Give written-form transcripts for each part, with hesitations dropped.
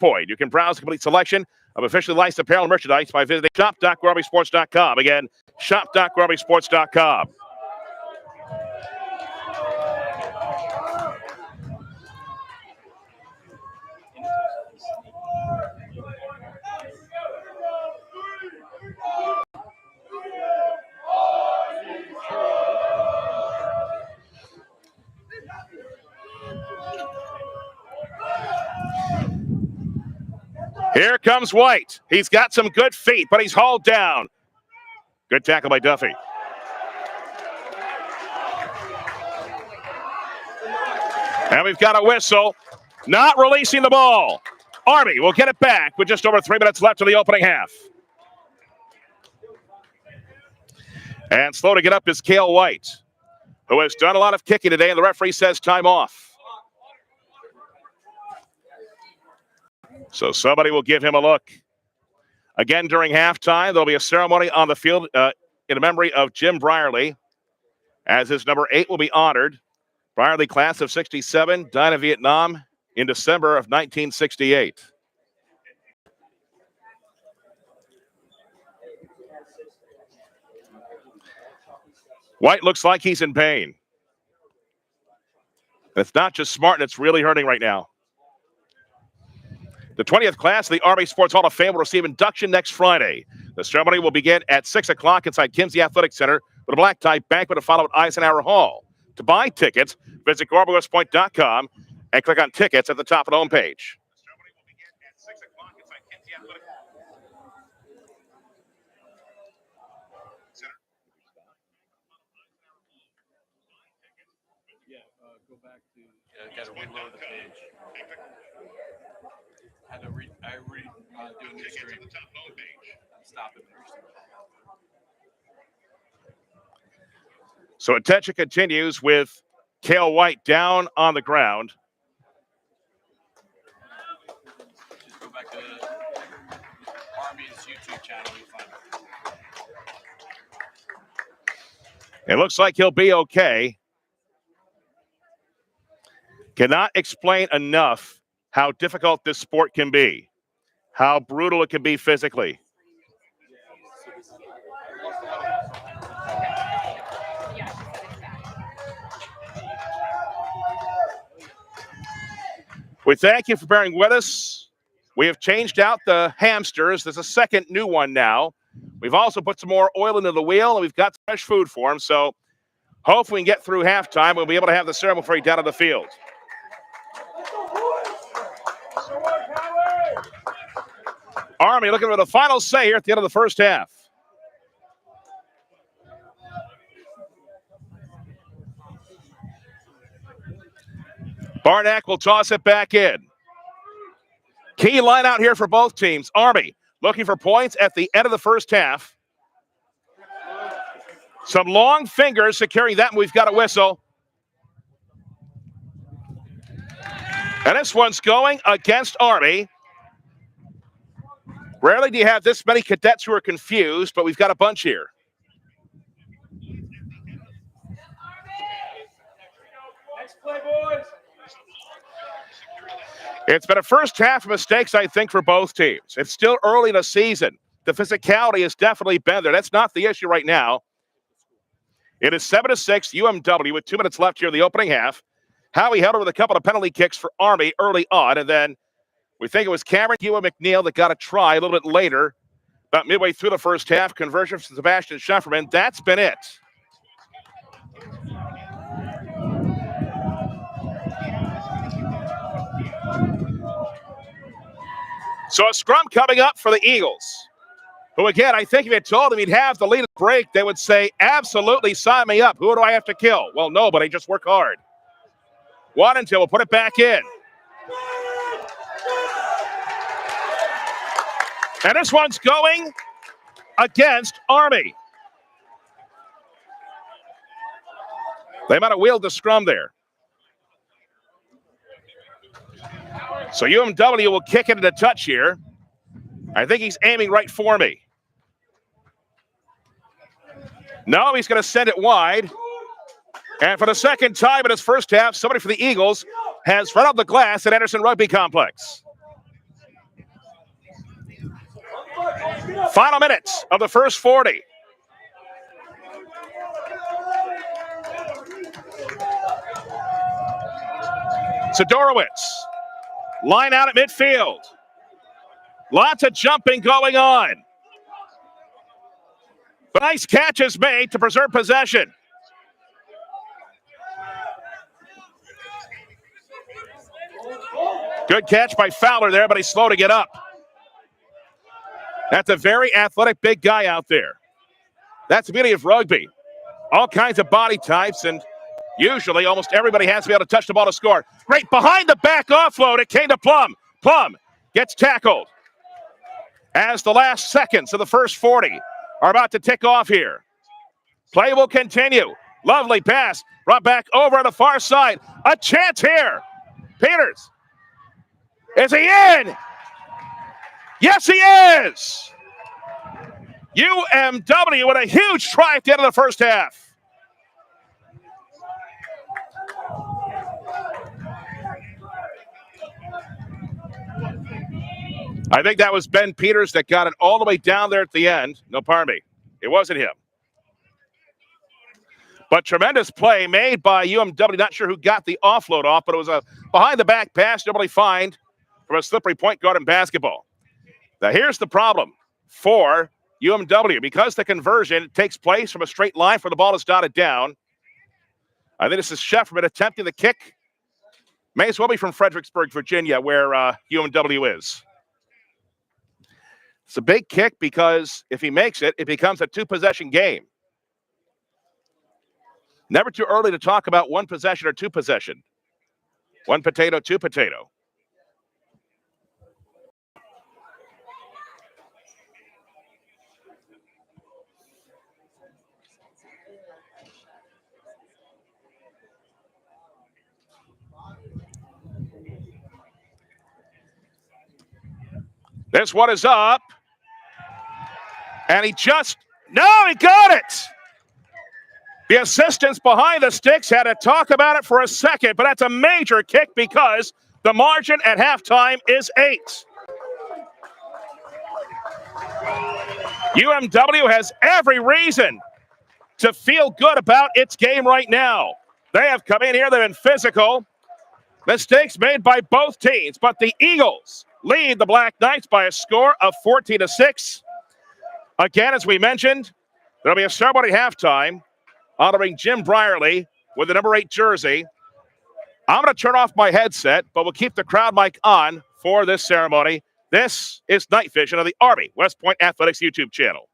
point. You can browse a complete selection of officially licensed apparel and merchandise by visiting shop.rugbysports.com. Again, shop.rugbysports.com. Here comes White. He's got some good feet, but he's hauled down. Good tackle by Duffy. And we've got a whistle. Not releasing the ball. Army will get it back with just over 3 minutes left in the opening half. And slow to get up is Cale White, who has done a lot of kicking today, and the referee says time off. So somebody will give him a look. Again, during halftime, there'll be a ceremony on the field in memory of Jim Brierly, as his number 8 will be honored. Brierly, class of 67, died in Vietnam in December of 1968. White looks like he's in pain. And it's not just smart, and it's really hurting right now. The 20th class of the Army Sports Hall of Fame will receive induction next Friday. The ceremony will begin at 6 o'clock inside Kimsey Athletic Center with a black-tie banquet to follow at Eisenhower Hall. To buy tickets, visit GorboWestPoint.com and click on tickets at the top of the homepage. The ceremony will begin at 6 o'clock inside Kimsey Athletic Center. Go back to, got to reload the page. I had to do a new stream. Stop it. So attention continues with Cale White down on the ground. Just go back to Army's YouTube channel. You find it. It looks like he'll be okay. Cannot explain enough how difficult this sport can be, how brutal it can be physically. We thank you for bearing with us. We have changed out the hamsters. There's a second new one now. We've also put some more oil into the wheel, and we've got fresh food for them. So hopefully we can get through halftime. We'll be able to have the ceremony for you down on the field. Army looking for the final say here at the end of the first half. Barnack will toss it back in. Key line out here for both teams. Army looking for points at the end of the first half. Some long fingers securing that, and we've got a whistle. And this one's going against Army. Rarely do you have this many cadets who are confused, but we've got a bunch here. Next play, boys. It's been a first half of mistakes, I think, for both teams. It's still early in the season. The physicality has definitely been there. That's not the issue right now. It is 7-6, UMW with 2 minutes left here in the opening half. Howie held it with a couple of penalty kicks for Army early on, and then we think it was Cameron Ewan McNeil that got a try a little bit later, about midway through the first half. Conversion from Sebastian Schufferman. That's been it. So a scrum coming up for the Eagles, who, again, I think if you told them he'd have the lead at the break, they would say, absolutely, sign me up. Who do I have to kill? Well, nobody. Just work hard. 1 and 2. We'll put it back in. And this one's going against Army. They might have wheeled the scrum there. So UMW will kick it into touch here. I think he's aiming right for me. No, he's going to send it wide. And for the second time in his first half, somebody for the Eagles has run up the glass at Anderson Rugby Complex. Final minutes of the first 40. Sidorowicz, line out at midfield. Lots of jumping going on. But nice catch is made to preserve possession. Good catch by Fowler there, but he's slow to get up. That's a very athletic big guy out there. That's the beauty of rugby. All kinds of body types, and usually almost everybody has to be able to touch the ball to score. Great behind the back offload. It came to Plum. Plum gets tackled as the last seconds of the first 40 are about to tick off here. Play will continue. Lovely pass. Brought back over on the far side. A chance here. Peters. Is he in? Yes, he is. UMW with a huge try at the end of the first half. I think that was Ben Peters that got it all the way down there at the end. No, pardon me. It wasn't him. But tremendous play made by UMW. Not sure who got the offload off, but it was a behind-the-back pass nobody find from a slippery point guard in basketball. Now, here's the problem for UMW. Because the conversion takes place from a straight line where the ball is dotted down, I think this is Shefferman attempting the kick. May as well be from Fredericksburg, Virginia, where UMW is. It's a big kick because if he makes it, it becomes a two-possession game. Never too early to talk about one possession or two possession. One potato, two potato. This one is up. And he got it. The assistants behind the sticks had to talk about it for a second, but that's a major kick because the margin at halftime is 8. UMW has every reason to feel good about its game right now. They have come in here, they've been physical. Mistakes made by both teams, but the Eagles lead the Black Knights by a score of 14-6. Again, as we mentioned, there'll be a ceremony at halftime honoring Jim Brierly with the number 8 jersey. I'm going to turn off my headset, but we'll keep the crowd mic on for this ceremony. This is Night Vision of the Army West Point Athletics YouTube channel.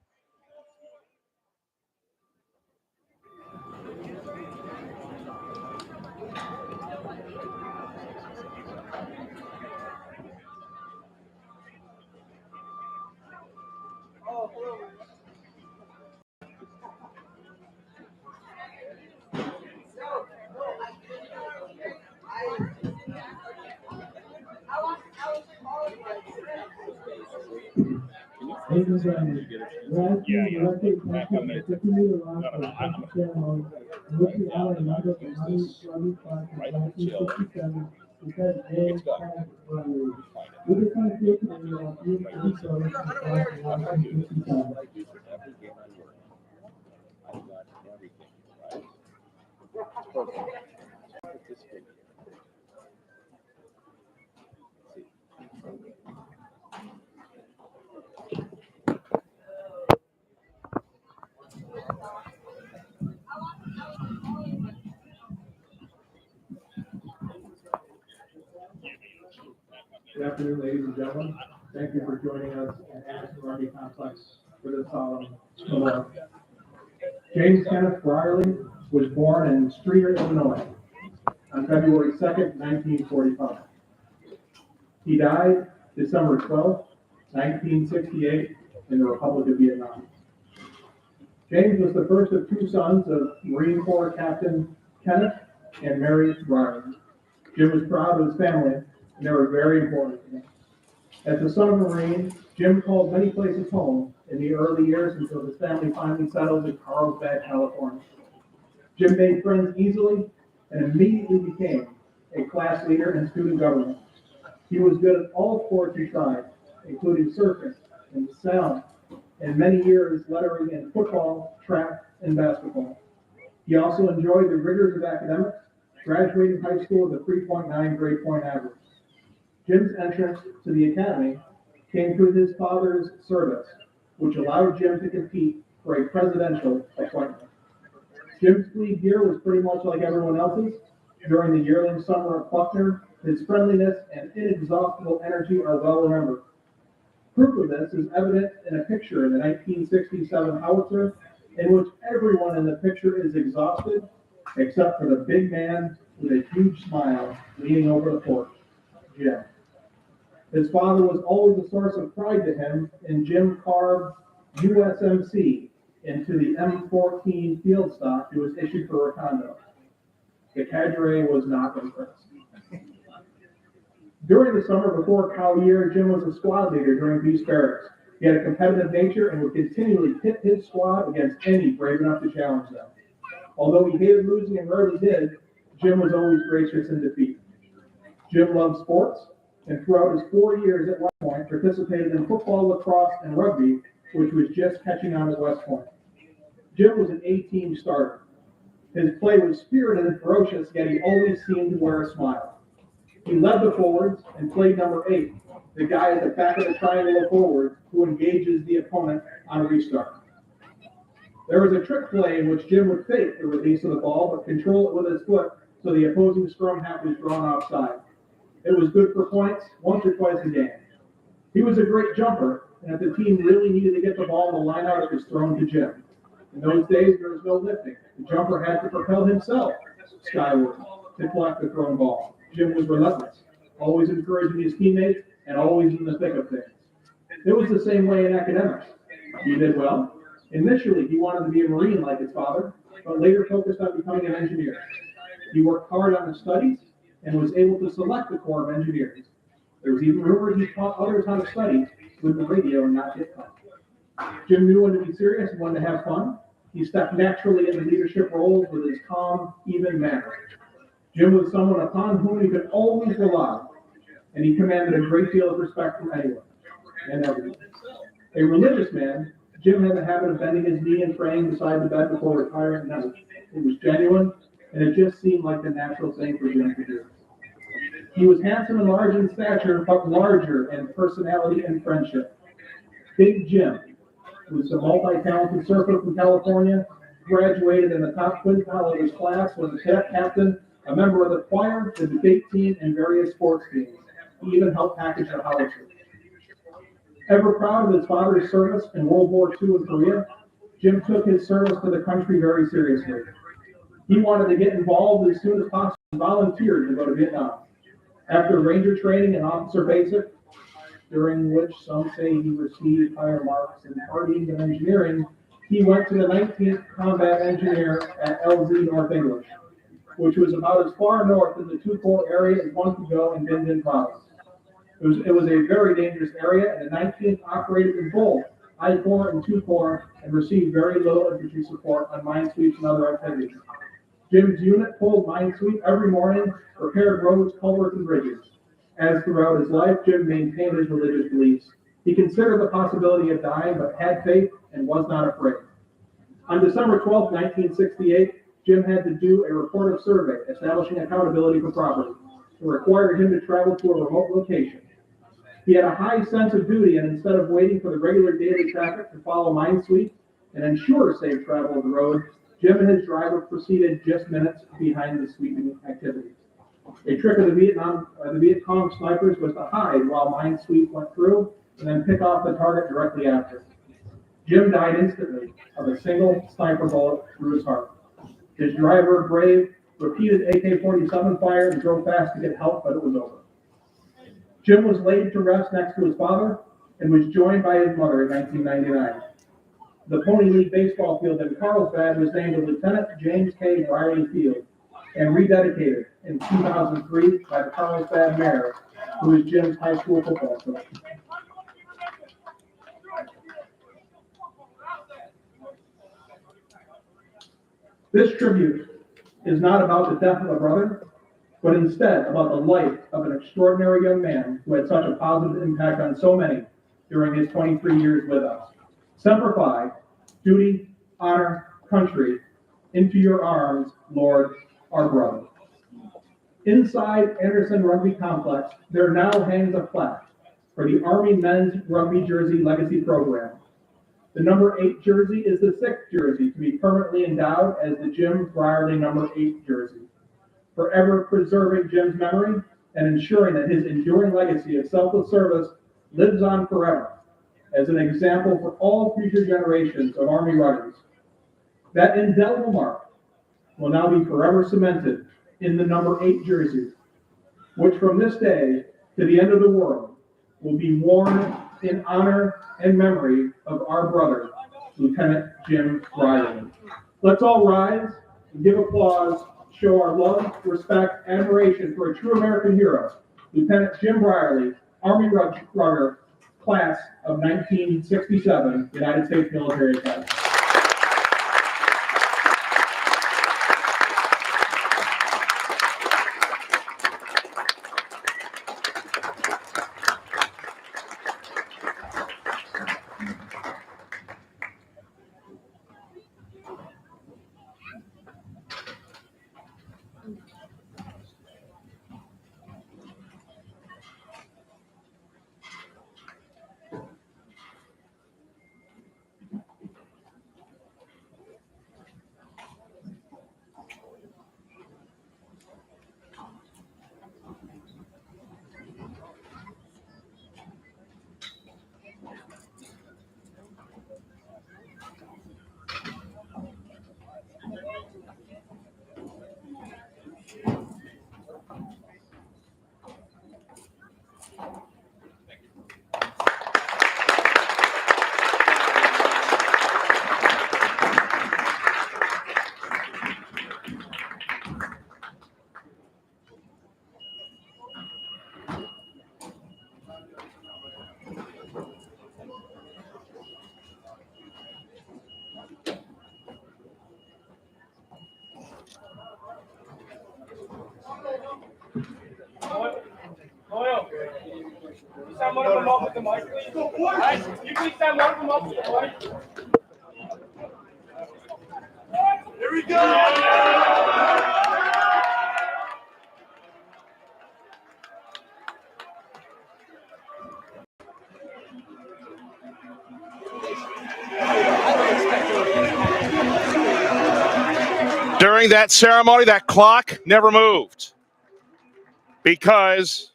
Good afternoon, ladies and gentlemen. Thank you for joining us at National Army Complex for this solemn memorial. James Kenneth Brierly was born in Streator, Illinois on February 2nd, 1945. He died December 12th, 1968 in the Republic of Vietnam. James was the first of 2 sons of Marine Corps Captain Kenneth and Mary Brierly. Jim was proud of his family, and they were very important to him. As a son of a Marine, Jim called many places home in the early years until his family finally settled in Carlsbad, California. Jim made friends easily and immediately became a class leader in student government. He was good at all sports he tried, including surfing and sailing and many years lettering in football, track, and basketball. He also enjoyed the rigors of academics, graduating high school with a 3.9 grade point average. Jim's entrance to the academy came through his father's service, which allowed Jim to compete for a presidential appointment. Jim's league year was pretty much like everyone else's. During the yearling summer of Buckner, his friendliness and inexhaustible energy are well remembered. Proof of this is evident in a picture in the 1967 howitzer, in which everyone in the picture is exhausted, except for the big man with a huge smile leaning over the porch, Jim. His father was always a source of pride to him, and Jim carved USMC into the M14 field stock that was issued for Recondo. The cadre was not impressed. During the summer before Cow year, Jim was a squad leader during Beast Barracks. He had a competitive nature and would continually pit his squad against any brave enough to challenge them. Although he hated losing and rarely did, Jim was always gracious in defeat. Jim loved sports, and throughout his 4 years at West Point, participated in football, lacrosse, and rugby, which was just catching on at West Point. Jim was an A-team starter. His play was spirited and ferocious, yet he always seemed to wear a smile. He led the forwards and played number 8, the guy at the back of the triangle of forwards who engages the opponent on a restart. There was a trick play in which Jim would fake the release of the ball, but control it with his foot so the opposing scrum half was drawn offside. It was good for points once or twice a game. He was a great jumper, and if the team really needed to get the ball in the line out, it was thrown to Jim. In those days, there was no lifting. The jumper had to propel himself skyward to collect the thrown ball. Jim was relentless, always encouraging his teammates and always in the thick of things. It was the same way in academics. He did well. Initially, he wanted to be a Marine like his father, but later focused on becoming an engineer. He worked hard on his studies and was able to select the Corps of Engineers. There was even rumor he taught others how to study with the radio and not get caught. Jim knew when to be serious and when to have fun. He stepped naturally into leadership roles with his calm, even manner. Jim was someone upon whom he could always rely, and he commanded a great deal of respect from anyone and everyone. A religious man, Jim had the habit of bending his knee and praying beside the bed before retiring at night. It was genuine, and it just seemed like the natural thing for Jim to do. He was handsome and large in stature, but larger in personality and friendship. Big Jim was a multi-talented surfer from California, graduated in the top quintile of his class, was a cadet captain, a member of the choir, the debate team, and various sports teams. He even helped package the howitzer. Ever proud of his father's service in World War II in Korea, Jim took his service to the country very seriously. He wanted to get involved as soon as possible and volunteered to go to Vietnam. After Ranger training and Officer Basic, during which some say he received higher marks in partying than engineering, he went to the 19th Combat Engineer at LZ North English, which was about as far north in the 2-Corps area as one could go in Din Din province. It was a very dangerous area, and the 19th operated in both I-Corps and 2-Corps and received very little infantry support on mine sweeps and other activities. Jim's unit pulled mine sweep every morning, repaired roads, culverts, and bridges. As throughout his life, Jim maintained his religious beliefs. He considered the possibility of dying, but had faith and was not afraid. On December 12, 1968, Jim had to do a report of survey establishing accountability for property. It required him to travel to a remote location. He had a high sense of duty, and instead of waiting for the regular daily traffic to follow mine sweep and ensure safe travel of the road, Jim and his driver proceeded just minutes behind the sweeping activities. A trick of the Viet Cong snipers was to hide while mine sweep went through and then pick off the target directly after. Jim died instantly of a single sniper bullet through his heart. His driver, Brave, repeated AK-47 fire and drove fast to get help, but it was over. Jim was laid to rest next to his father and was joined by his mother in 1999. The Pony League baseball field in Carlsbad was named Lieutenant James K. Riley Field and rededicated in 2003 by the Carlsbad mayor, who is Jim's high school football coach. This tribute is not about the death of a brother, but instead about the life of an extraordinary young man who had such a positive impact on so many during his 23 years with us. Semper Fi, duty, honor, country, into your arms, Lord, our brother. Inside Anderson Rugby Complex, there now hangs a plaque for the Army Men's Rugby Jersey Legacy Program. The number 8 jersey is the 6th jersey to be permanently endowed as the Jim Brierly number 8 jersey, forever preserving Jim's memory and ensuring that his enduring legacy of selfless service lives on forever as an example for all future generations of Army Ruggers. That indelible mark will now be forever cemented in the number 8 jersey, which from this day to the end of the world will be worn in honor and memory of our brother, Lieutenant Jim Brierly. Let's all rise and give applause, show our love, respect, admiration for a true American hero, Lieutenant Jim Brierly, Army Rugger, class of 1967, United States Military Academy. Loyal. You stand one of them up with the mic, please. Guys, you please stand one of them up with the mic. Here we go. During that ceremony, that clock never moved because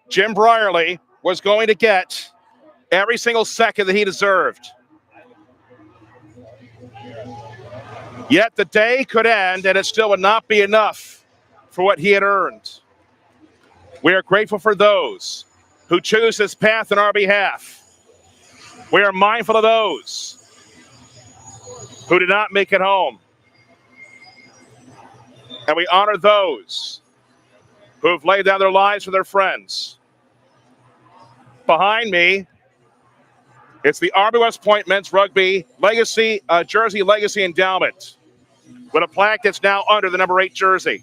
Jim Brierly was going to get every single second that he deserved. Yet the day could end and it still would not be enough for what he had earned. We are grateful for those who choose this path on our behalf. We are mindful of those who did not make it home. And we honor those who have laid down their lives for their friends. Behind me, it's the Army West Point Men's Rugby Legacy Jersey Legacy Endowment with a plaque that's now under the number 8 jersey.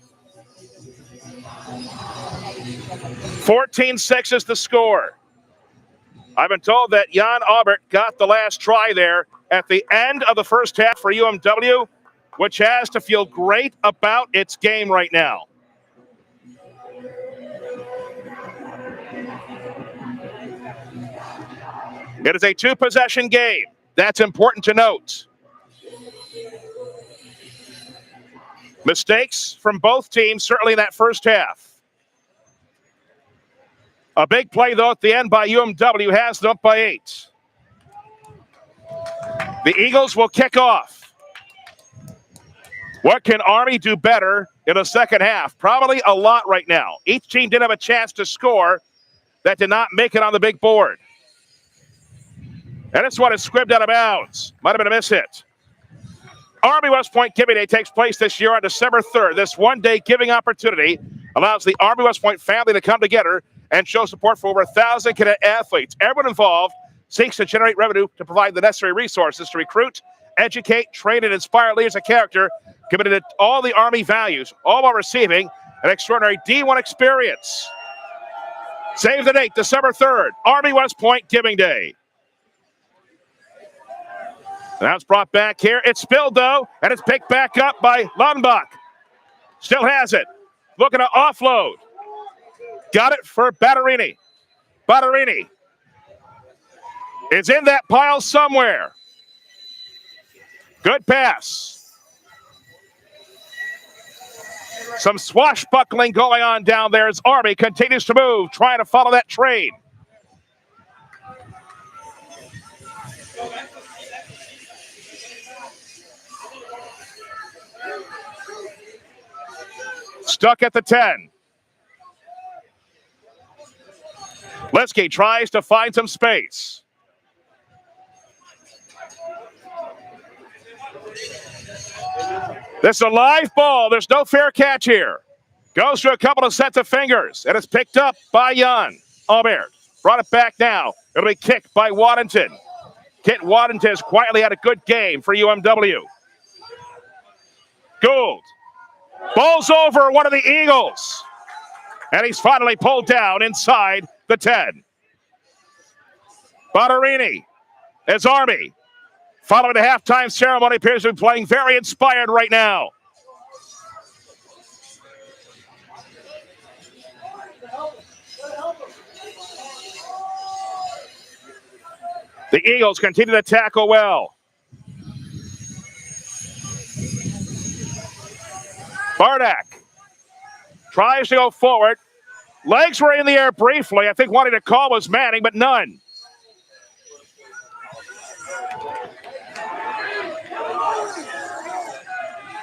14-6 is the score. I've been told that Jan Aubert got the last try there at the end of the first half for UMW, which has to feel great about its game right now. It is a 2-possession game. That's important to note. Mistakes from both teams, certainly in that first half. A big play, though, at the end by UMW has them up by 8. The Eagles will kick off. What can Army do better in the second half? Probably a lot right now. Each team did have a chance to score that did not make it on the big board. And this one is scribbed out of bounds. Might have been a miss hit. Army West Point Giving Day takes place this year on December 3rd. This one-day giving opportunity allows the Army West Point family to come together and show support for over 1,000 cadet athletes. Everyone involved seeks to generate revenue to provide the necessary resources to recruit, educate, train, and inspire leaders of character committed to all the Army values, all while receiving an extraordinary D1 experience. Save the date, December 3rd, Army West Point Giving Day. Now it's brought back here. It's spilled, though, and it's picked back up by Lundbach. Still has it. Looking to offload. Got it for Batterini. Batterini is in that pile somewhere. Good pass. Some swashbuckling going on down there as Army continues to move, trying to follow that train. Stuck at the 10. Lipsky tries to find some space. This is a live ball. There's no fair catch here. Goes to a couple of sets of fingers, and it's picked up by Jan Albert. Brought it back now. It'll be kicked by Waddington. Kent Waddington has quietly had a good game for UMW. Gould. Ball's over one of the Eagles. And he's finally pulled down inside the 10. Batterini as Army, following the halftime ceremony, appears to be playing very inspired right now. The Eagles continue to tackle well. Bardak tries to go forward. Legs were in the air briefly. I think wanting to call was Manning, but none.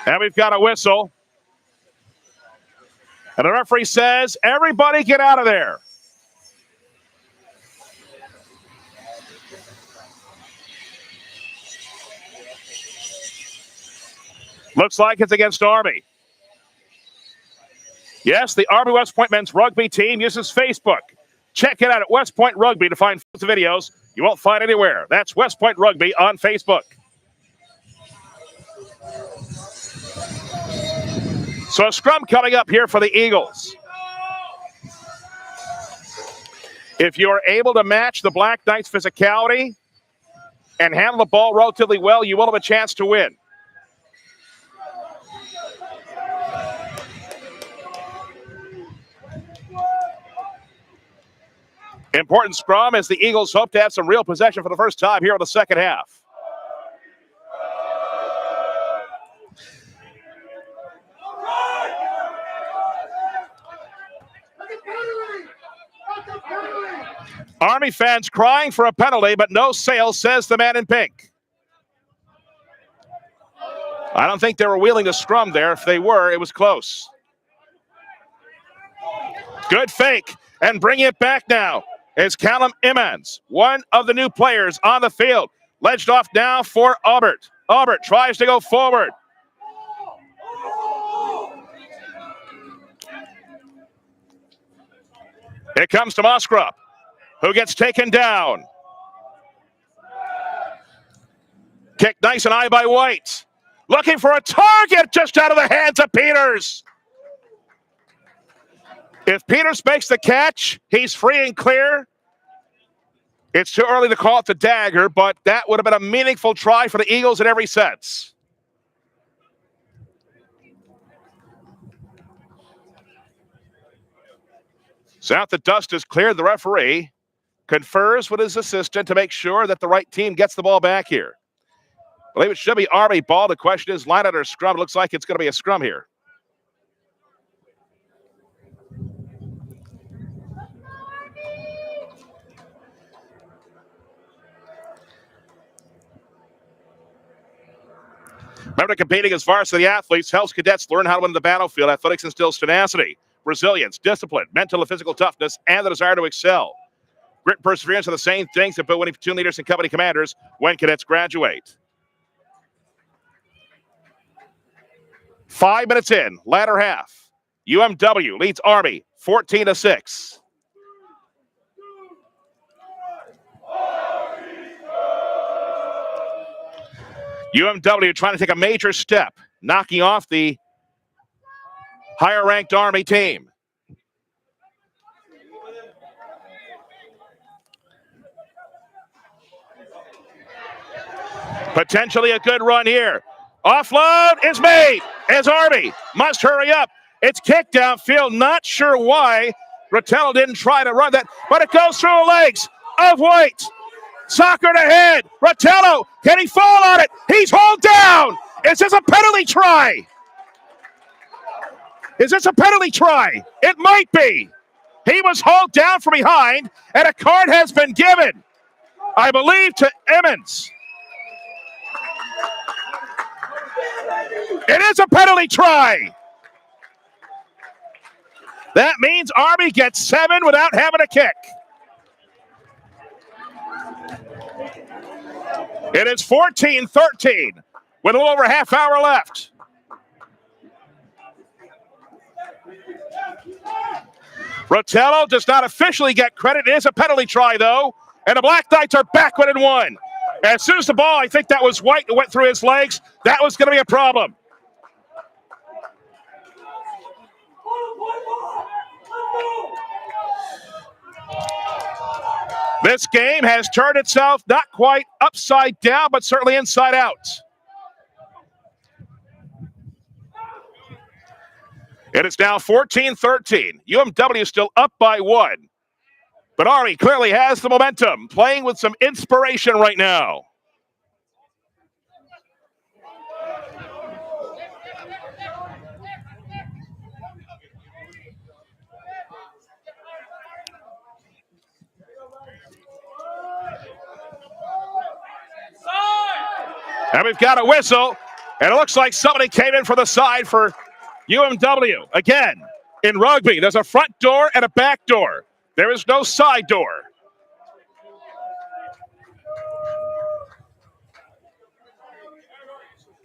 And we've got a whistle. And the referee says, everybody get out of there. Looks like it's against Army. Yes, the Army West Point men's rugby team uses Facebook. Check it out at West Point Rugby to find the videos you won't find anywhere. That's West Point Rugby on Facebook. So a scrum coming up here for the Eagles. If you're able to match the Black Knights' physicality and handle the ball relatively well, you will have a chance to win. Important scrum as the Eagles hope to have some real possession for the first time here in the second half. Army fans crying for a penalty, but no sale, says the man in pink. I don't think they were wheeling the scrum there. If they were, it was close. Good fake, and bring it back now is Callum Emmons, one of the new players on the field. Ledged off now for Albert. Albert tries to go forward. It comes to Moskrup, who gets taken down. Kicked nice and high by White. Looking for a target just out of the hands of Peters. If Peters makes the catch, he's free and clear. It's too early to call it the dagger, but that would have been a meaningful try for the Eagles in every sense. So now the dust is cleared, the referee confers with his assistant to make sure that the right team gets the ball back here. I believe it should be Army ball. The question is, line out or scrum? It looks like it's going to be a scrum here. Remember, competing as varsity athletes helps cadets learn how to win the battlefield. Athletics instills tenacity, resilience, discipline, mental and physical toughness, and the desire to excel. Grit and perseverance are the same things that put winning platoon leaders and company commanders when cadets graduate. 5 minutes in, latter half. UMW leads Army 14-6. UMW trying to take a major step, knocking off the higher-ranked Army team. Potentially a good run here. Offload is made as Army must hurry up. It's kicked downfield. Not sure why Rotello didn't try to run that, but it goes through the legs of White. Soccer to head. Rotello, can he fall on it? He's hauled down. Is this a penalty try? Is this a penalty try? It might be. He was hauled down from behind, and a card has been given, I believe, to Emmons. It is a penalty try. That means Army gets 7 without having a kick. It is 14-13 with a little over a half hour left. Rotello does not officially get credit. It is a penalty try, though, and the Black Knights are back within 1. As soon as the ball, I think that was White, that went through his legs, that was going to be a problem. This game has turned itself not quite upside down, but certainly inside out. It is now 14-13. UMW is still up by 1. But Army clearly has the momentum, playing with some inspiration right now. And we've got a whistle, and it looks like somebody came in for the side for UMW. Again, in rugby, there's a front door and a back door. There is no side door.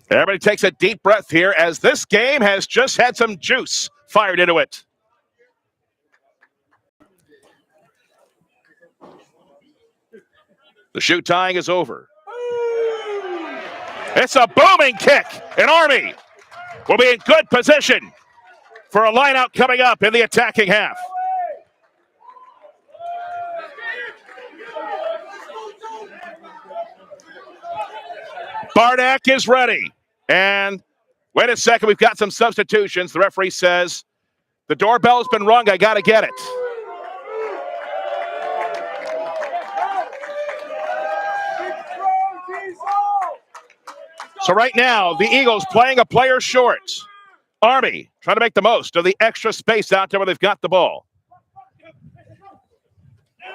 Everybody takes a deep breath here as this game has just had some juice fired into it. The shoe tying is over. It's a booming kick, and Army will be in good position for a line-out coming up in the attacking half. Bardak is ready. And wait a second, we've got some substitutions. The referee says, the doorbell's been rung, I got to get it. So right now, the Eagles playing a player short. Army trying to make the most of the extra space out there where they've got the ball.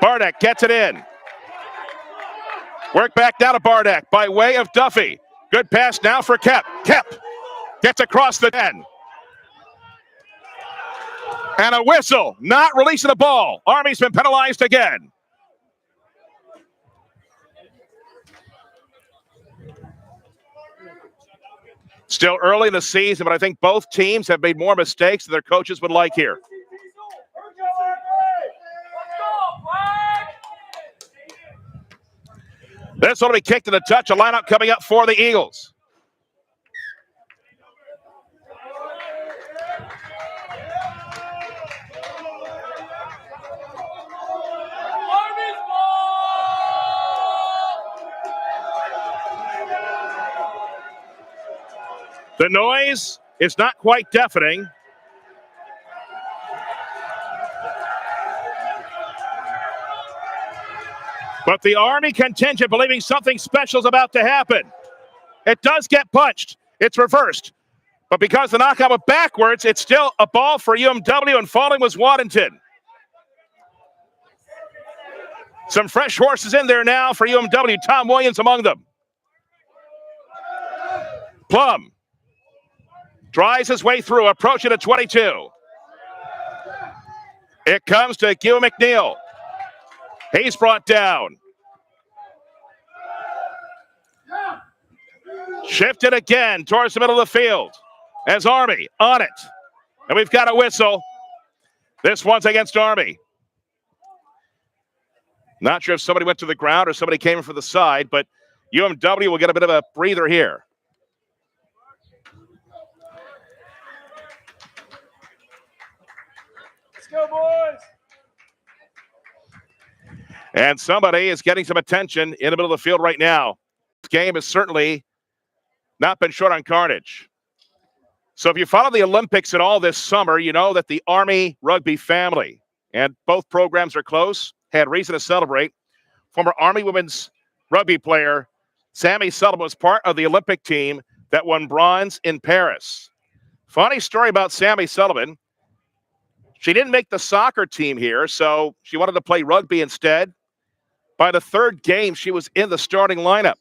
Bardak gets it in. Work back down to Bardak by way of Duffy. Good pass now for Kep. Kep gets across the 10. And a whistle, not releasing the ball. Army's been penalized again. Still early in the season, but I think both teams have made more mistakes than their coaches would like here. This one will be kicked to the touch. A lineup coming up for the Eagles. The noise is not quite deafening. But the Army contingent believing something special is about to happen. It does get punched. It's reversed. But because the knockout went backwards, it's still a ball for UMW, and falling was Waddington. Some fresh horses in there now for UMW. Tom Williams among them. Plum drives his way through, approaching the 22. It comes to Gil McNeil. He's brought down. Shifted again towards the middle of the field as Army on it. And we've got a whistle. This one's against Army. Not sure if somebody went to the ground or somebody came in for the side, but UMW will get a bit of a breather here. Let's go, boys. And somebody is getting some attention in the middle of the field right now. game has certainly not been short on carnage. So if you follow the Olympics at all this summer, you know that the Army Rugby family, and both programs are close, had reason to celebrate. Former Army women's rugby player Sammy Sullivan was part of the Olympic team that won bronze in Paris. Funny story about Sammy Sullivan. She didn't make the soccer team here, so she wanted to play rugby instead. By the third game, she was in the starting lineup.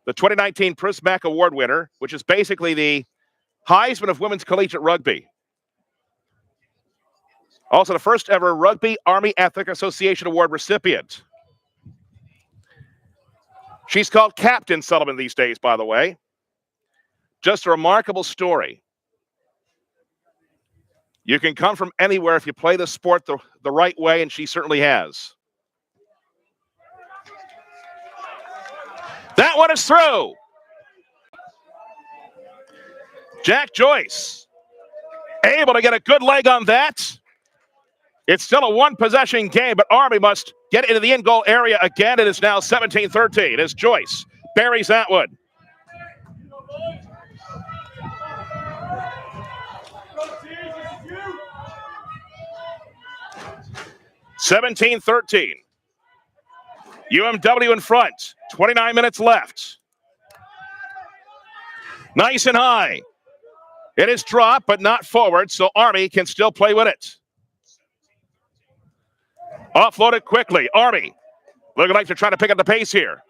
The 2019 Prismac Award winner, which is basically the Heisman of women's collegiate rugby. Also the first ever Rugby Army Athletic Association Award recipient. She's called Captain Sullivan these days, by the way. Just a remarkable story. You can come from anywhere if you play the sport the right way, and she certainly has. That one is through. Jack Joyce able to get a good leg on that. It's still a one-possession game, but Army must get into the in-goal area again. It is now 17-13 as Joyce buries that one. (17-13). UMW in front. 29 minutes left. Nice and high. It is dropped, but not forward, so Army can still play with it. Offloaded quickly. Army looking like they're trying to pick up the pace here.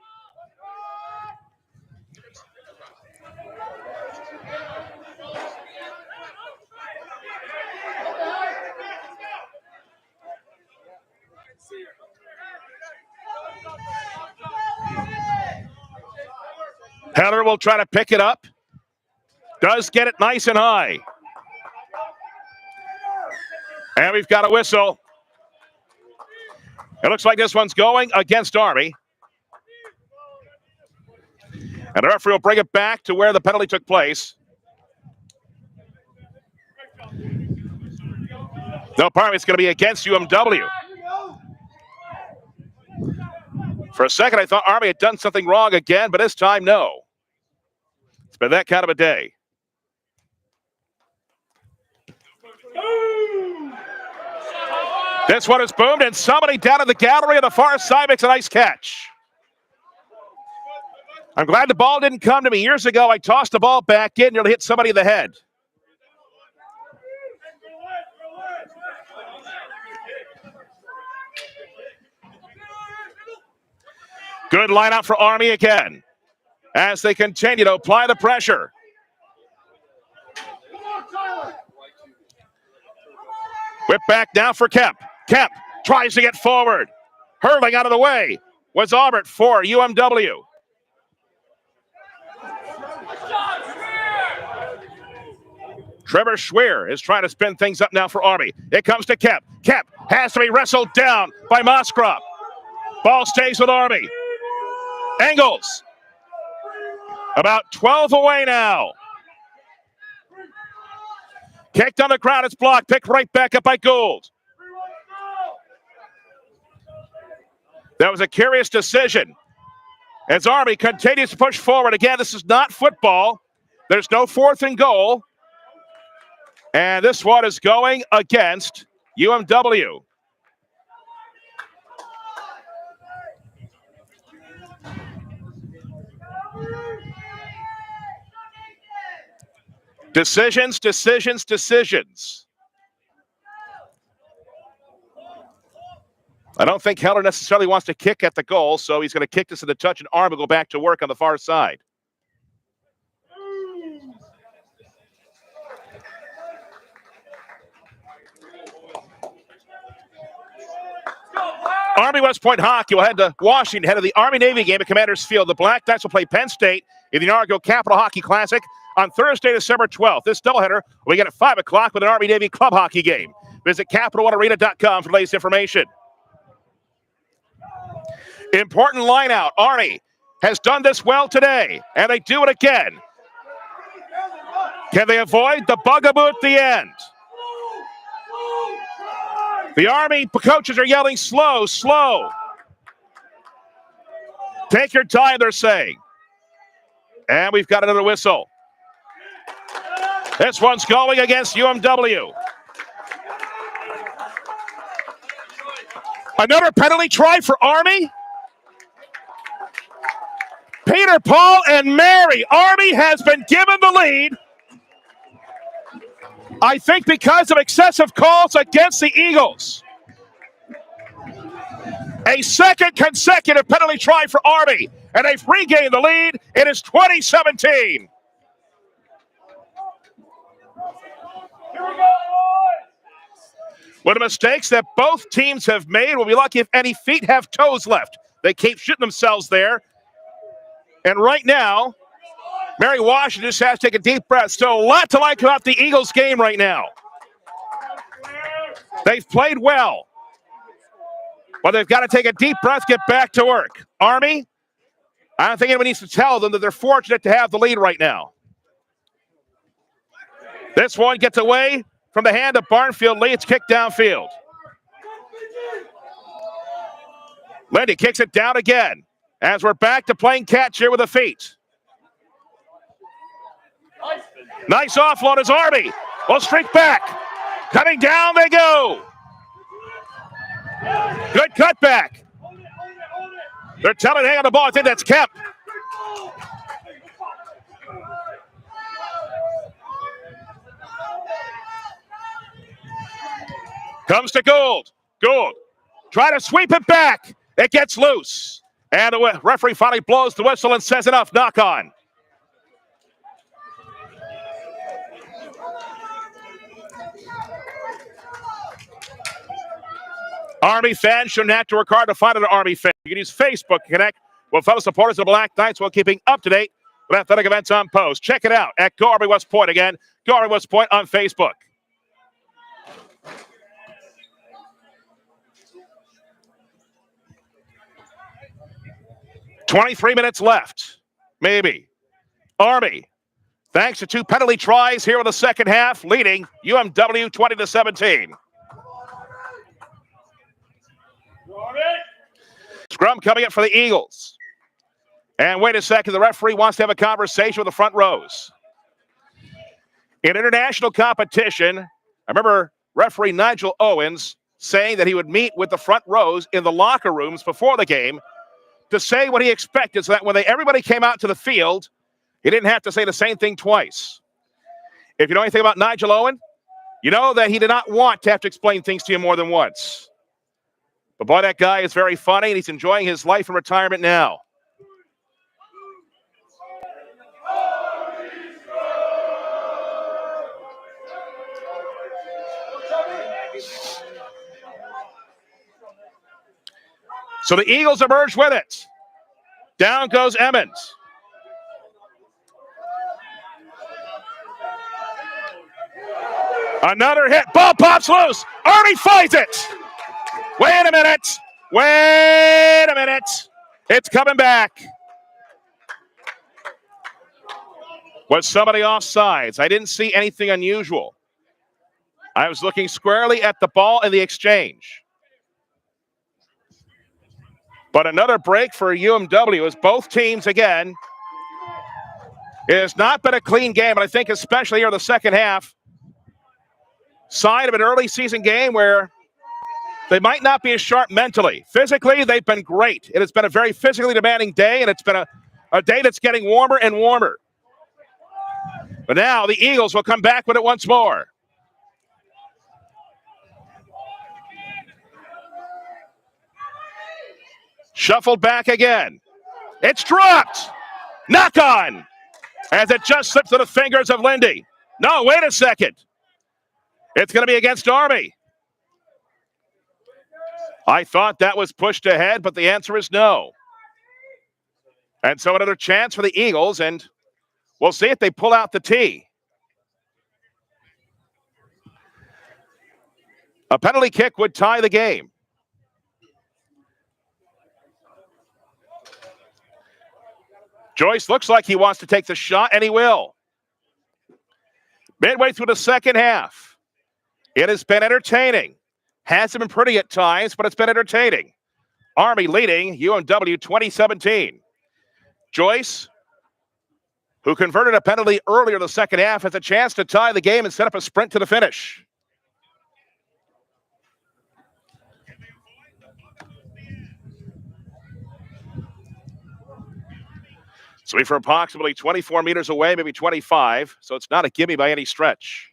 Heller will try to pick it up. Does get it nice and high. And we've got a whistle. It looks like this one's going against Army. And the referee will bring it back to where the penalty took place. No, pardon me, it's going to be against UMW. For a second, I thought Army had done something wrong again, but this time, no. It's been that kind of a day. This one is boomed, and somebody down in the gallery on the far side makes a nice catch. I'm glad the ball didn't come to me. Years ago, I tossed the ball back in, nearly hit somebody in the head. Good line out for Army again as they continue to apply the pressure. Whip back now for Kemp. Kemp tries to get forward. Hurling out of the way was Aubert for UMW. Trevor Schweer is trying to spin things up now for Army. It comes to Kemp. Kemp has to be wrestled down by Moskrop. Ball stays with Army. Engels. About 12 away now. Kicked on the ground, it's blocked. Picked right back up by Gould. That was a curious decision. As Army continues to push forward. Again, this is not football. There's no 4th and goal. And this one is going against UMW. Decisions, decisions, decisions. I don't think Heller necessarily wants to kick at the goal, so he's going to kick this in the touch, and Arm will go back to work on the far side. Army West Point hockey will head to Washington, head of the Army-Navy game at Commanders Field. The Black Knights will play Penn State in the inaugural Capital Hockey Classic on Thursday, December 12th. This doubleheader will begin at 5 o'clock with an Army-Navy club hockey game. Visit CapitalOneArena.com for the latest information. Important line out. Army has done this well today, and they do it again. Can they avoid the bugaboo at the end? The Army coaches are yelling, slow, slow. Take your time, they're saying. And we've got another whistle. This one's going against UMW. Another penalty try for Army. Peter, Paul, and Mary. Army has been given the lead. I think because of excessive calls against the Eagles. A second consecutive penalty try for Army. And they've regained the lead. It is 2017. Here we go, boys. One of the mistakes that both teams have made, we'll be lucky if any feet have toes left. They keep shooting themselves there. And right now, Mary Washington just has to take a deep breath. Still a lot to like about the Eagles game right now. They've played well. But they've got to take a deep breath, get back to work. Army, I don't think anyone needs to tell them that they're fortunate to have the lead right now. This one gets away from the hand of Barnfield Lee. It's kicked downfield. Lindy kicks it down again as we're back to playing catch here with the feet. Nice offload as Army will streak back. Coming down they go. Good cutback. They're telling hang on the ball. I think that's Kemp. Comes to Gould. Gould. Try to sweep it back. It gets loose. And the referee finally blows the whistle and says enough. Knock on. Army fans shouldn't have to work hard to find an Army fan. You can use Facebook to connect with fellow supporters of the Black Knights while keeping up to date with athletic events on post. Check it out at Go Army West Point again. Go Army West Point on Facebook. .23 minutes left. Maybe. Army, thanks to two penalty tries here in the second half, leading UMW 20-17. Scrum coming up for the Eagles. And wait a second, the referee wants to have a conversation with the front rows. In international competition, I remember referee Nigel Owens saying that he would meet with the front rows in the locker rooms before the game to say what he expected so that when everybody came out to the field, he didn't have to say the same thing twice. If you know anything about Nigel Owen, you know that he did not want to have to explain things to you more than once. But boy, that guy is very funny, and he's enjoying his life in retirement now. So the Eagles emerge with it. Down goes Emmons. Another hit. Ball pops loose. Army finds it. Wait a minute. Wait a minute. It's coming back. Was somebody offsides? I didn't see anything unusual. I was looking squarely at the ball and the exchange. But another break for UMW as both teams, again, it has not been a clean game, but I think especially here in the second half, sign of an early season game where they might not be as sharp mentally. Physically, they've been great. It has been a very physically demanding day, and it's been a day that's getting warmer and warmer. But now the Eagles will come back with it once more. Shuffled back again. It's dropped. Knock on. As it just slips through the fingers of Lindy. No, wait a second. It's going to be against Army. I thought that was pushed ahead, but the answer is no. And so another chance for the Eagles, and we'll see if they pull out the tee. A penalty kick would tie the game. Joyce looks like he wants to take the shot, and he will. Midway through the second half, it has been entertaining. Hasn't been pretty at times, but it's been entertaining. Army leading UMW 2017. Joyce, who converted a penalty earlier in the second half, has a chance to tie the game and set up a sprint to the finish. So we're approximately 24 meters away, maybe 25, so it's not a gimme by any stretch.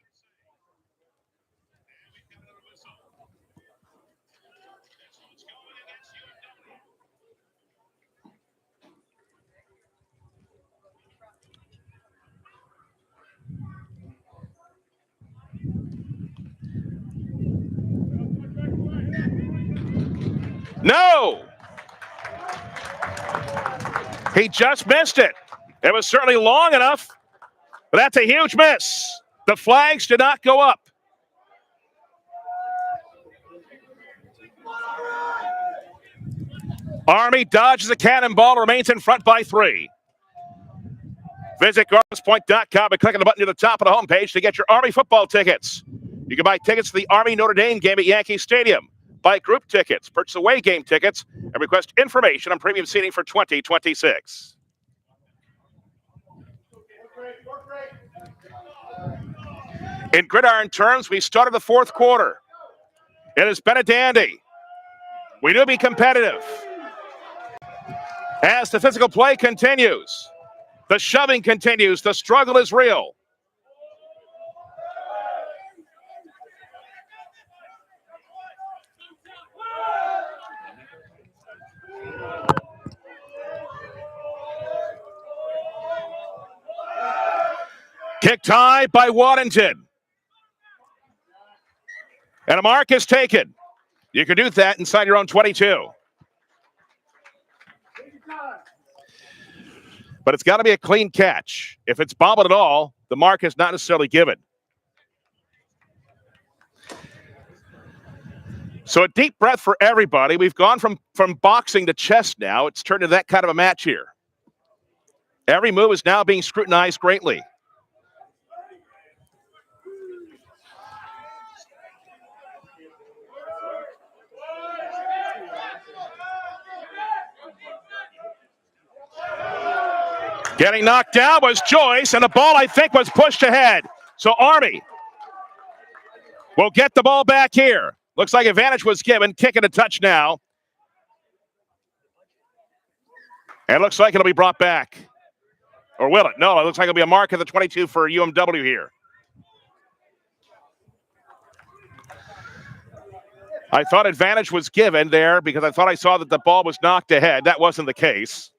No! He just missed it. It was certainly long enough, but that's a huge miss. The flags did not go up. Army dodges a cannonball, remains in front by 3. Visit GardenPoint.com and click on the button near the top of the homepage to get your Army football tickets. You can buy tickets to the Army Notre Dame game at Yankee Stadium, buy group tickets, purchase away game tickets, and request information on premium seating for 2026. In gridiron terms, we started the fourth quarter. It has been a dandy. We knew it'd be competitive. As the physical play continues, the shoving continues, the struggle is real. Kick tie by Waddington. And a mark is taken. You can do that inside your own 22. But it's got to be a clean catch. If it's bobbled at all, the mark is not necessarily given. So a deep breath for everybody. We've gone from boxing to chess now. It's turned into that kind of a match here. Every move is now being scrutinized greatly. Getting knocked down was Joyce, and the ball, I think, was pushed ahead. So Army will get the ball back here. Looks like advantage was given. Kicking a touch now. And it looks like it'll be brought back. Or will it? No, it looks like it'll be a mark at the 22 for UMW here. I thought advantage was given there because I thought I saw that the ball was knocked ahead. That wasn't the case.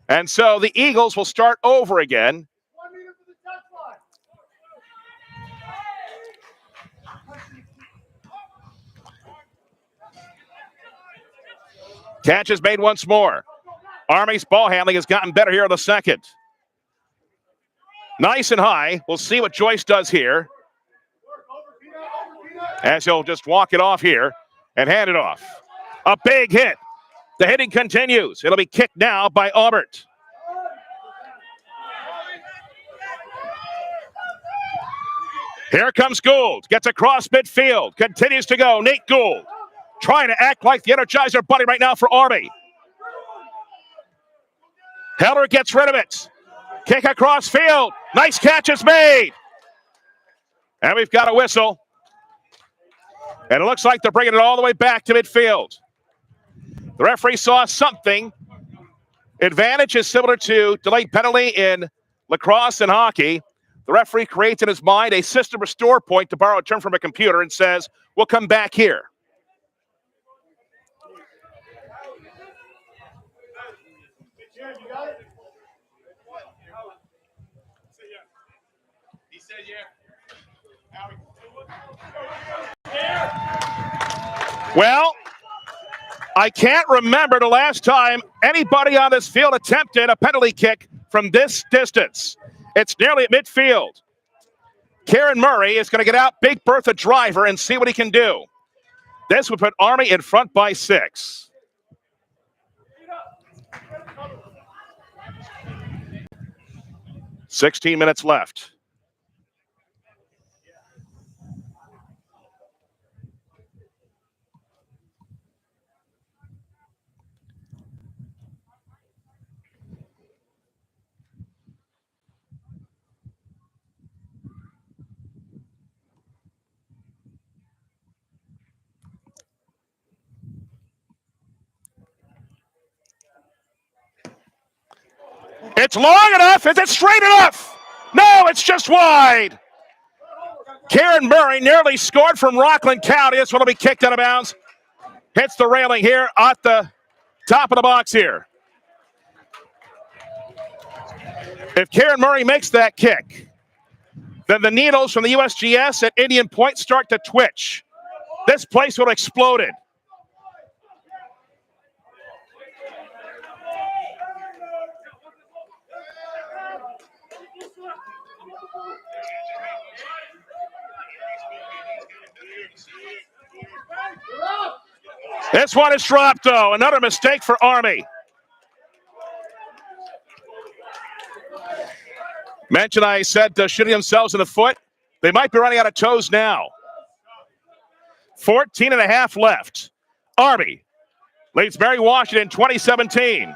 And so the Eagles will start over again. 1 meter for the touchline. Catch is made once more. Army's ball handling has gotten better here in the second. Nice and high. We'll see what Joyce does here. As he'll just walk it off here and hand it off. A big hit. The hitting continues. It'll be kicked now by Aubert. Here comes Gould. Gets across midfield. Continues to go. Nate Gould trying to act like the Energizer Bunny right now for Army. Heller gets rid of it. Kick across field. Nice catch is made. And we've got a whistle. And it looks like they're bringing it all the way back to midfield. The referee saw something. Advantage is similar to delayed penalty in lacrosse and hockey. The referee creates in his mind a system restore point, to borrow a term from a computer, and says, we'll come back here. He said, yeah. Well, I can't remember the last time anybody on this field attempted a penalty kick from this distance. It's nearly at midfield. Kieran Murray is going to get out Big Bertha driver and see what he can do. This would put Army in front by 6. "16 minutes left. It's long enough. Is it straight enough? No, it's just wide. Karen Murray nearly scored from Rockland County. This one will be kicked out of bounds. Hits the railing here at the top of the box here. If Karen Murray makes that kick, then the needles from the USGS at Indian Point start to twitch. This place would have exploded. This one is dropped, though. Another mistake for Army. Mentioned I said shooting themselves in the foot. They might be running out of toes now. 14 and a half left. Army leads Mary Washington 2017.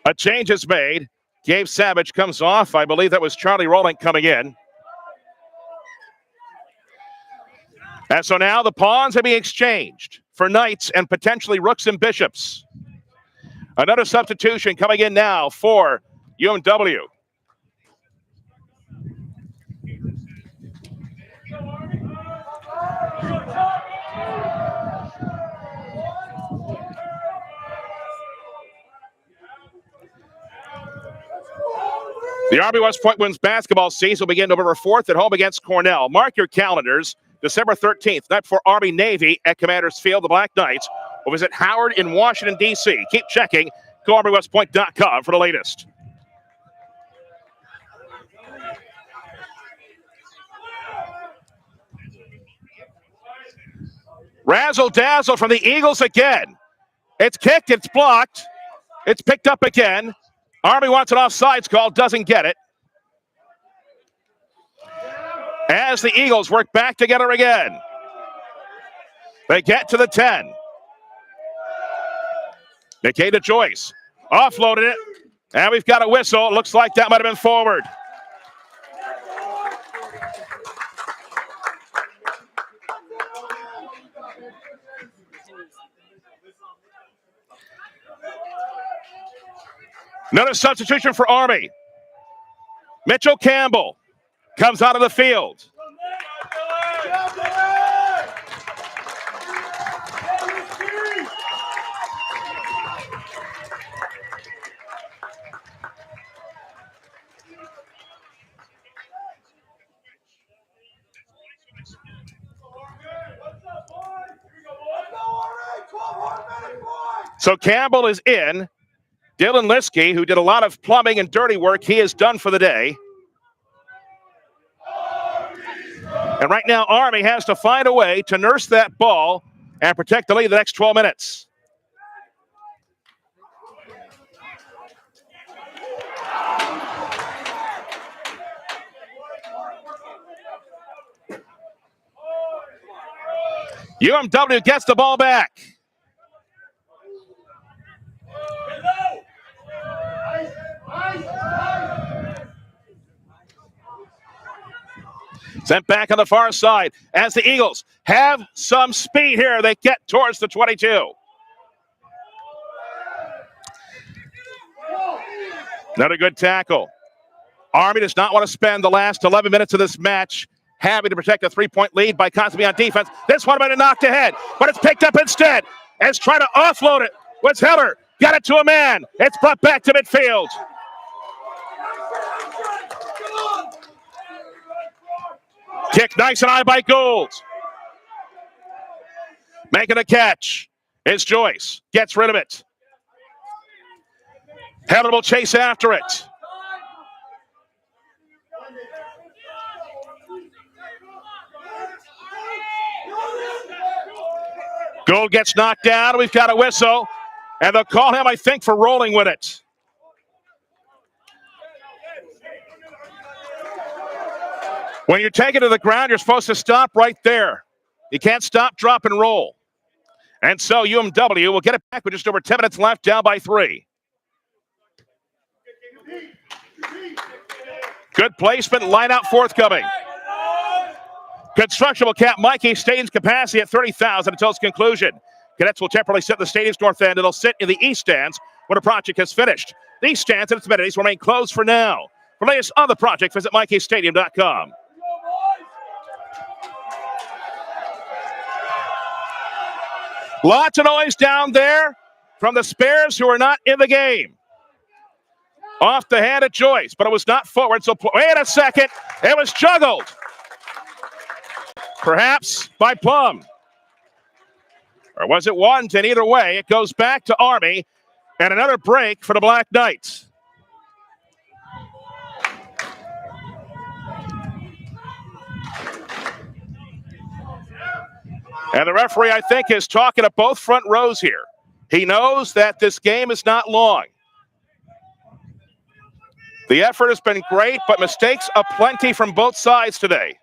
A change is made. Gabe Savage comes off. I believe that was Charlie Rowland coming in. And so now the pawns are being exchanged for knights and potentially rooks and bishops. Another substitution coming in now for UMW. The Army West Point women's basketball season will begin November 4th at home against Cornell. Mark your calendars. December 13th, night for Army Navy at Commanders Field. The Black Knights will visit Howard in Washington, D.C. Keep checking. Go ArmyWestPoint.com for the latest. Razzle-dazzle from the Eagles again. It's kicked, it's blocked. It's picked up again. Army wants an offsides call, doesn't get it. As the Eagles work back together again. They get to the 10. Nikita Joyce offloaded it. And we've got a whistle. It looks like that might have been forward. Another substitution for Army. Mitchell Campbell comes out of the field. So Campbell is in. Dylan Liskey, who did a lot of plumbing and dirty work, he is done for the day. And right now, Army has to find a way to nurse that ball and protect the lead the next 12 minutes. UMW gets the ball back. Sent back on the far side as the Eagles have some speed here. They get towards the 22. Another good tackle. Army does not want to spend the last 11 minutes of this match having to protect a three-point lead by constantly on defense. This one might have knocked ahead, but it's picked up instead. As trying to offload it was Heller. Got it to a man. It's brought back to midfield. Kick nice and high by Gould. Making a catch is Joyce. Gets rid of it. Heller will chase after it. Gould gets knocked down. We've got a whistle. And they'll call him, I think, for rolling with it. When you take it to the ground, you're supposed to stop right there. You can't stop, drop, and roll. And so UMW will get it back with just over 10 minutes left, down by 3. Good placement, line out forthcoming. Construction will cap Mikey Stadium's capacity at 30,000 until its conclusion. Cadets will temporarily sit in the stadium's north end. It'll sit in the east stands when the project has finished. These stands and its amenities will remain closed for now. For the latest on the project, visit MikeyStadium.com. Lots of noise down there from the spares who are not in the game. Off the hand of Joyce, but it was not forward, so wait a second. It was juggled. Perhaps by Plum. Or was it Waddington? Either way, it goes back to Army and another break for the Black Knights. And the referee, I think, is talking to both front rows here. He knows that this game is not long. The effort has been great, but mistakes aplenty from both sides today.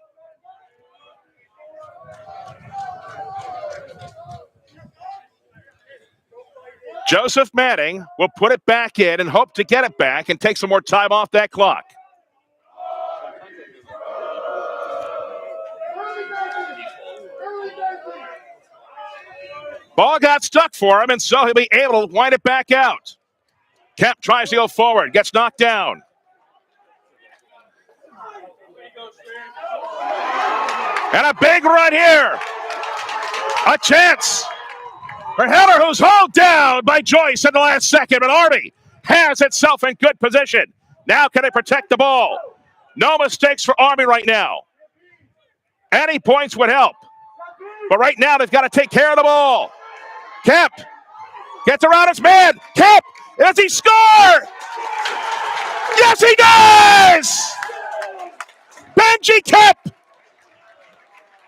Joseph Manning will put it back in and hope to get it back and take some more time off that clock. Ball got stuck for him, and so he'll be able to wind it back out. Kemp tries to go forward, gets knocked down. And a big run here. A chance for Heller, who's hauled down by Joyce in the last second, but Army has itself in good position. Now can they protect the ball? No mistakes for Army right now. Any points would help. But right now they've got to take care of the ball. Kemp gets around his man. Kemp, does he score? Yes, he does! Benji Kemp.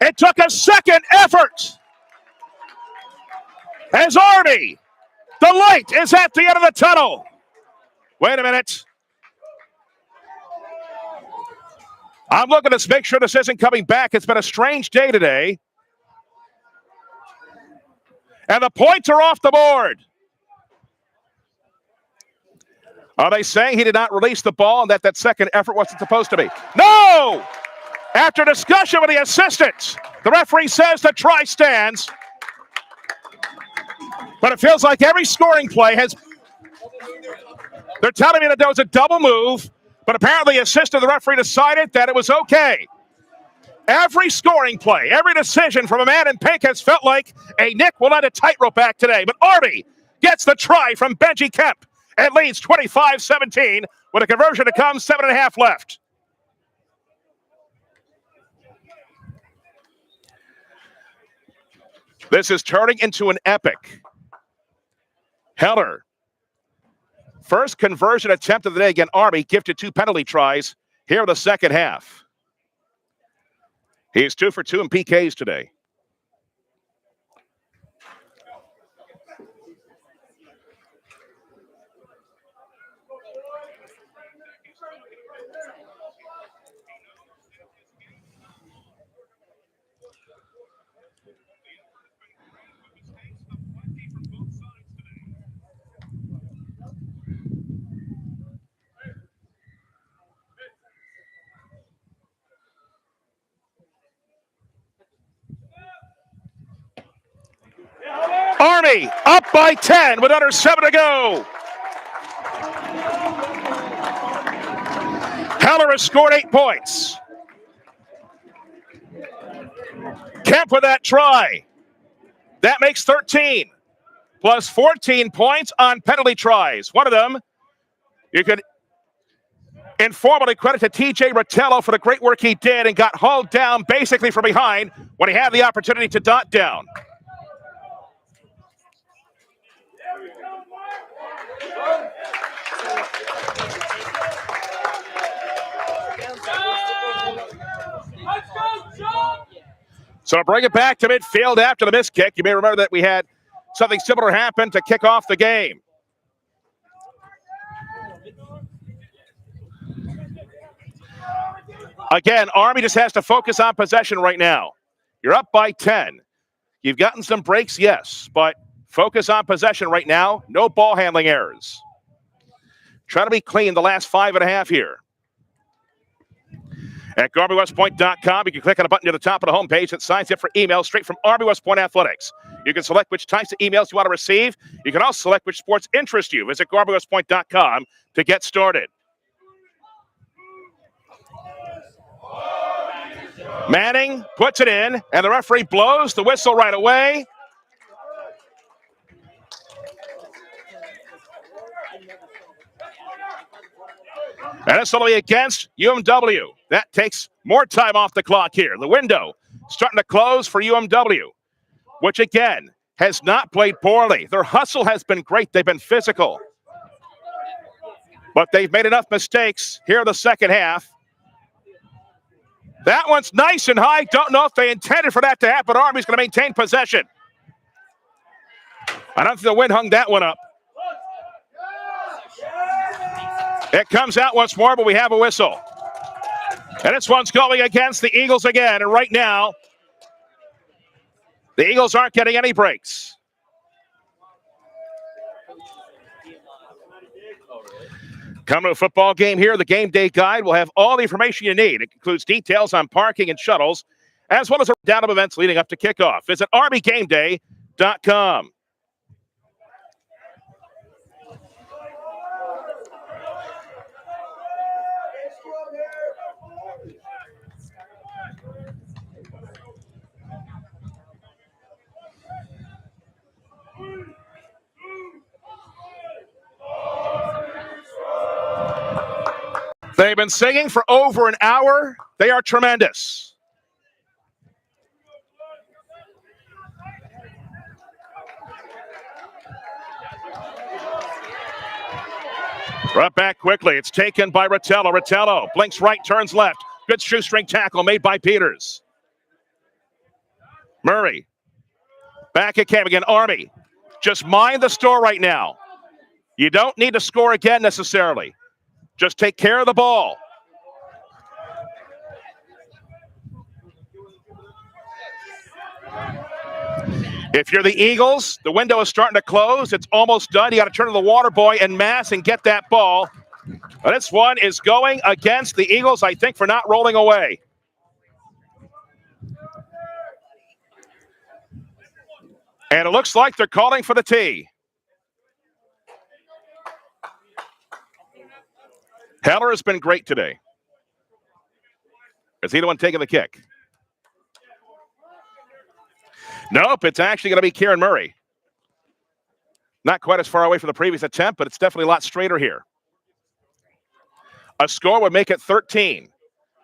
It took a second effort. As Army, the light is at the end of the tunnel. Wait a minute. I'm looking to make sure this isn't coming back. It's been a strange day today. And the points are off the board. Are they saying he did not release the ball and that second effort wasn't supposed to be? No! After discussion with the assistants, the referee says the try stands. But it feels like every scoring play has... They're telling me that there was a double move, but apparently the assistant, the referee, decided that it was okay. Every scoring play, every decision from a man in pink has felt like a Nick will let a tightrope back today. But Army gets the try from Benji Kemp. It leads 25-17 with a conversion to come, 7.5 left. This is turning into an epic. Heller, first conversion attempt of the day. Again, Army gifted 2 penalty tries here in the second half. He's 2 for 2 in PKs today. Army up by 10 with under 7 to go. Heller has scored 8 points. Kemp with that try. That makes 13. Plus 14 points on penalty tries. One of them, you could informally credit to TJ Rotello for the great work he did and got hauled down basically from behind when he had the opportunity to dot down. So bring it back to midfield after the missed kick. You may remember that we had something similar happen to kick off the game. Again, Army just has to focus on possession right now. You're up by 10. You've gotten some breaks, yes, but focus on possession right now. No ball handling errors. Try to be clean the last 5.5 here. At GarveyWestPoint.com, you can click on a button near the top of the homepage that signs up for emails straight from Army West Point Athletics. You can select which types of emails you want to receive. You can also select which sports interest you. Visit GarveyWestPoint.com to get started. Manning puts it in, and the referee blows the whistle right away. And it's only against UMW. That takes more time off the clock here. The window starting to close for UMW, which again has not played poorly. Their hustle has been great. They've been physical. But they've made enough mistakes here in the second half. That one's nice and high. Don't know if they intended for that to happen. Army's going to maintain possession. I don't think the wind hung that one up. It comes out once more, but we have a whistle. And this one's going against the Eagles again. And right now, the Eagles aren't getting any breaks. Coming to a football game here, the game day guide will have all the information you need. It includes details on parking and shuttles, as well as a rundown of events leading up to kickoff. Visit armygameday.com. They've been singing for over an hour. They are tremendous. Right back quickly. It's taken by Rotello. Rotello blinks right, turns left. Good shoestring tackle made by Peters. Murray. Back at Cam again. Army. Just mind the store right now. You don't need to score again necessarily. Just take care of the ball. If you're the Eagles, the window is starting to close. It's almost done. You got to turn to the water boy en masse and get that ball. But this one is going against the Eagles, I think, for not rolling away. And it looks like they're calling for the tee. Heller has been great today. Is he the one taking the kick? Nope, it's actually going to be Kieran Murray. Not quite as far away from the previous attempt, but it's definitely a lot straighter here. A score would make it 13,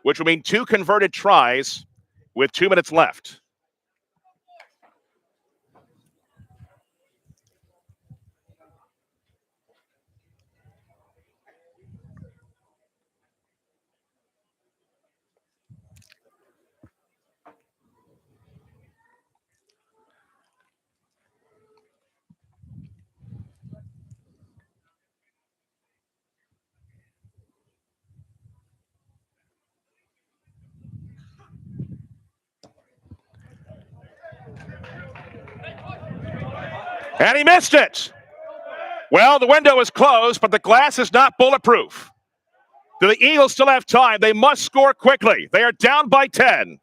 which would mean 2 converted tries with 2 minutes left. And he missed it. Well, the window is closed, but the glass is not bulletproof. Do the Eagles still have time? They must score quickly. They are down by 10.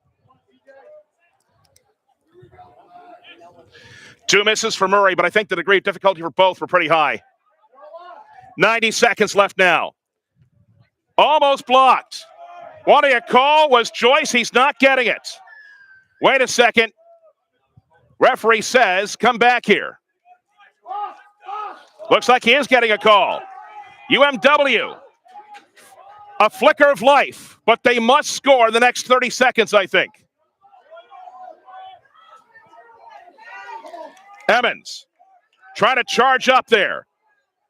2 misses for Murray, but I think the degree of difficulty for both were pretty high. 90 seconds left now. Almost blocked. Wanting a call was Joyce. He's not getting it. Wait a second. Referee says, come back here. Looks like he is getting a call. UMW. A flicker of life, but they must score the next 30 seconds, I think. Emmons trying to charge up there.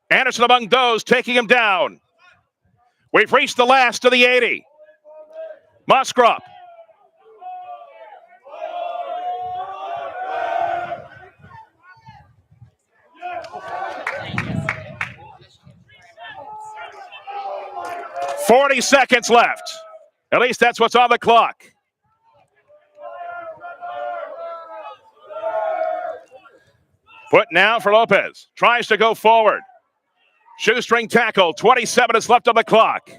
Anderson among those, taking him down. We've reached the last of the 80. Musgrove. "40 seconds left. At least that's what's on the clock. Put now for Lopez. Tries to go forward. Shoestring tackle. 27 is left on the clock.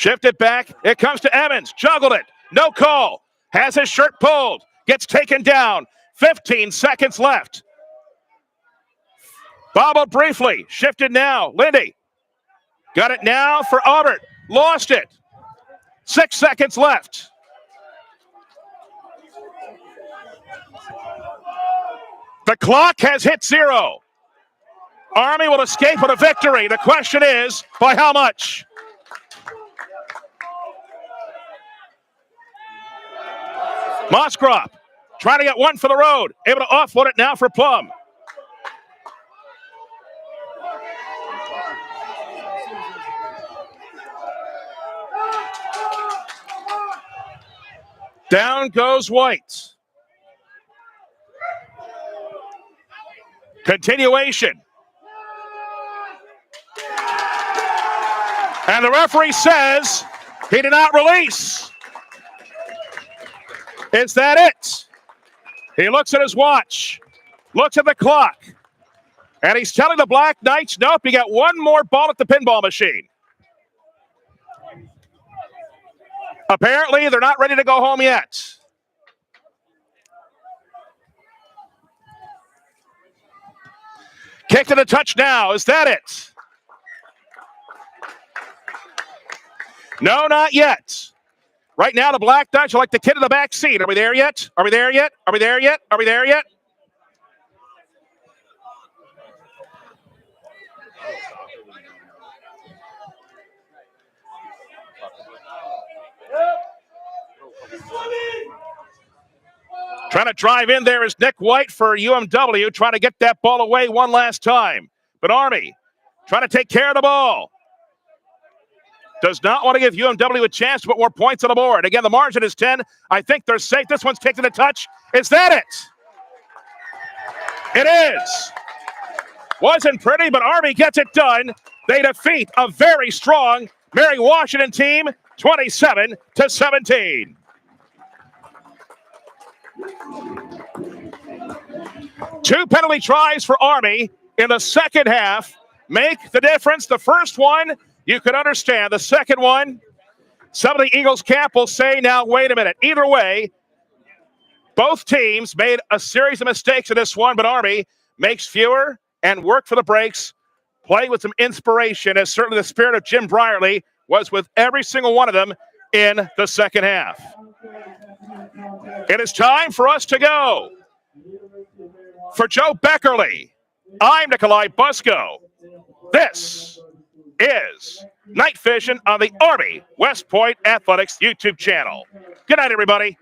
Shifted back. It comes to Evans. Juggled it. No call. Has his shirt pulled. Gets taken down. 15 seconds left. Bobbled briefly. Shifted now. Lindy. Got it now for Aubert. Lost it. 6 seconds left. The clock has hit 0. Army will escape with a victory. The question is, by how much? Moskrop trying to get one for the road. Able to offload it now for Plum. Down goes White. Continuation. And the referee says he did not release. Is that it? He looks at his watch, looks at the clock, and he's telling the Black Knights, nope, you got one more ball at the pinball machine. Apparently, they're not ready to go home yet. Kick to the touch now. Is that it? No, not yet. Right now, the Black Knights are like the kid in the back seat. Are we there yet? Are we there yet? Are we there yet? Are we there yet? Trying to drive in there is Nick White for UMW, trying to get that ball away one last time. But Army trying to take care of the ball. Does not want to give UMW a chance to put more points on the board. Again, the margin is 10. I think they're safe. This one's taking a touch. Is that it? It is. Wasn't pretty, but Army gets it done. They defeat a very strong Mary Washington team, 27-17. Two penalty tries for Army in the second half make the difference. The first one, you could understand. The second one, some of the Eagles camp will say, now, wait a minute. Either way, both teams made a series of mistakes in this one, but Army makes fewer and work for the breaks, play with some inspiration, as certainly the spirit of Jim Brierley was with every single one of them in the second half. It is time for us to go. For Joe Beckerly, I'm Nikolai Busko. This is Night Vision on the Army West Point Athletics YouTube channel. Good night, everybody.